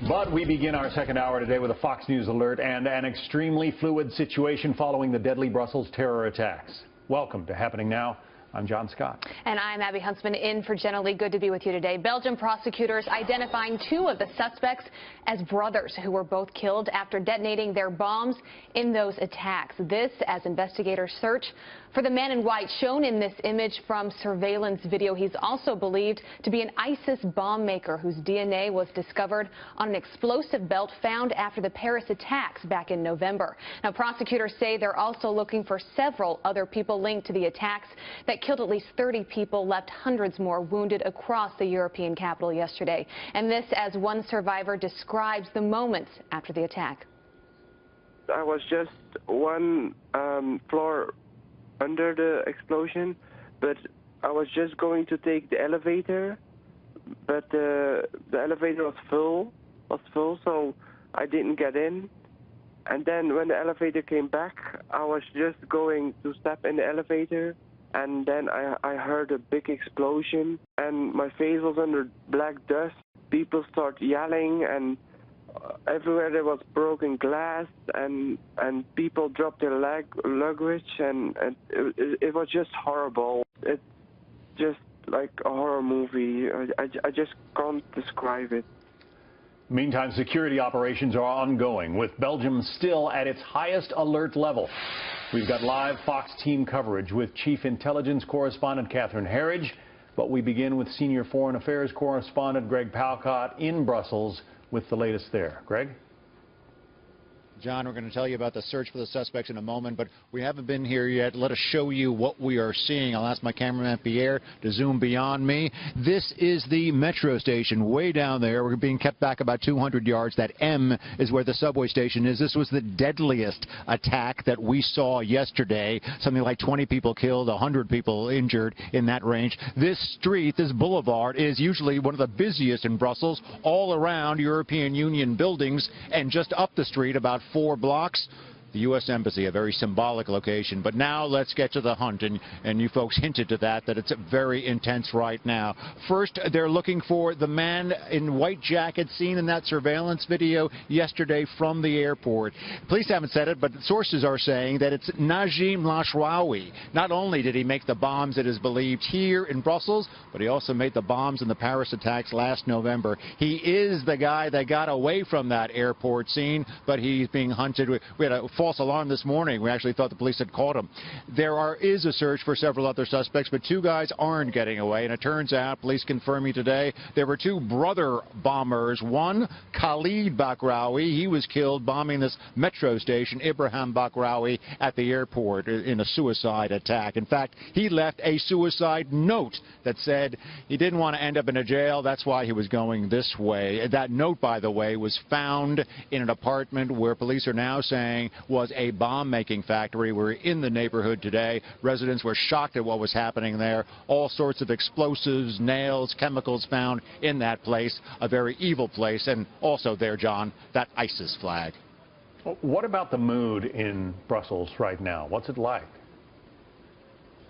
But we begin our second hour today with a Fox News alert and an extremely fluid situation following the deadly Brussels terror attacks. Welcome to Happening Now. I'm John Scott. And I'm Abby Huntsman in for Jenna Lee. Good to be with you today. Belgium prosecutors identifying two of the suspects as brothers who were both killed after detonating their bombs in those attacks. This as investigators search for the man in white shown in this image from surveillance video. He's also believed to be an ISIS bomb maker whose DNA was discovered on an explosive belt found after the Paris attacks back in November. Now, prosecutors say they're also looking for several other people linked to the attacks that killed at least 30 people, left hundreds more wounded across the European capital yesterday. And this as one survivor describes the moments after the attack. I was just one floor under the explosion, but I was just going to take the elevator, but the elevator was full, so I didn't get in. And then when the elevator came back, I was just going to step in the elevator, and then I heard a big explosion, and my face was under black dust. People start yelling, and everywhere there was broken glass, and people dropped their luggage, and it was just horrible. It's just like a horror movie. I just can't describe it. Meantime, security operations are ongoing, with Belgium still at its highest alert level. We've got live Fox team coverage with Chief Intelligence Correspondent Catherine Herridge, but we begin with Senior Foreign Affairs Correspondent Greg Palkot in Brussels with the latest there. Greg? John, we're going to tell you about the search for the suspects in a moment, but we haven't been here yet. Let us show you what we are seeing. I'll ask my cameraman Pierre to zoom beyond me. This is the metro station way down there. We're being kept back about 200 yards. That M is where the subway station is. This was the deadliest attack that we saw yesterday. Something like 20 people killed, 100 people injured in that range. This street, this boulevard, is usually one of the busiest in Brussels, all around European Union buildings, and just up the street about 4 blocks, the U.S. Embassy, a very symbolic location. But now let's get to the hunt, and you folks hinted to that it's very intense right now. First, they're looking for the man in white jacket seen in that surveillance video yesterday from the airport. Police haven't said it, but sources are saying that it's Najim Lashraoui. Not only did he make the bombs, it is believed, here in Brussels, but he also made the bombs in the Paris attacks last November. He is the guy that got away from that airport scene, but he's being hunted. We had a false alarm this morning. We actually thought the police had caught him. There is a search for several other suspects, but 2 guys aren't getting away, and it turns out, police confirming today, there were 2 brother bombers. One, Khalid Bakraoui, he was killed bombing this metro station, Ibrahim Bakraoui, at the airport in a suicide attack. In fact, he left a suicide note that said he didn't want to end up in a jail, that's why he was going this way. That note, by the way, was found in an apartment where police are now saying was a bomb-making factory. We're in the neighborhood today. Residents were shocked at what was happening there. All sorts of explosives, nails, chemicals found in that place. A very evil place. And also there, John, that ISIS flag. What about the mood in Brussels right now? What's it like?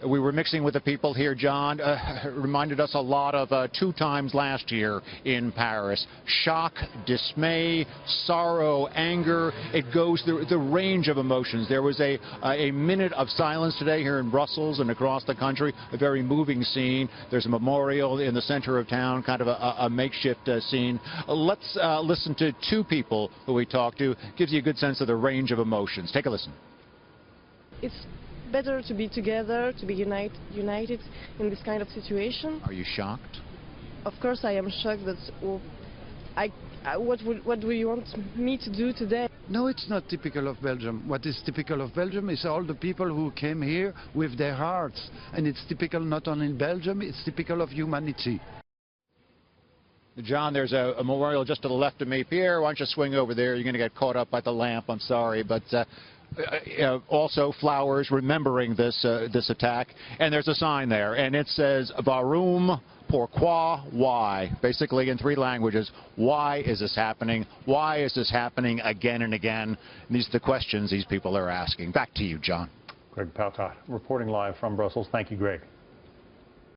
We were mixing with the people here, John. Reminded us a lot of 2 times last year in Paris. Shock, dismay, sorrow, anger. It goes through the range of emotions. There was a minute of silence today here in Brussels and across the country. A very moving scene. There's a memorial in the center of town, kind of a makeshift scene. Let's listen to 2 people who we talked to. Gives you a good sense of the range of emotions. Take a listen. It's better to be together, to be united in this kind of situation. Are you shocked? Of course I am shocked, but what do you want me to do today? No, it's not typical of Belgium. What is typical of Belgium is all the people who came here with their hearts. And it's typical not only in Belgium, it's typical of humanity. John, there's a memorial just to the left of me. Pierre, why don't you swing over there? You're going to get caught up by the lamp. I'm sorry, but also flowers remembering this attack. And there's a sign there, and it says, Varum, pourquoi, why? Basically in 3 languages. Why is this happening? Why is this happening again and again? And these are the questions these people are asking. Back to you, John. Greg Palkot reporting live from Brussels. Thank you, Greg.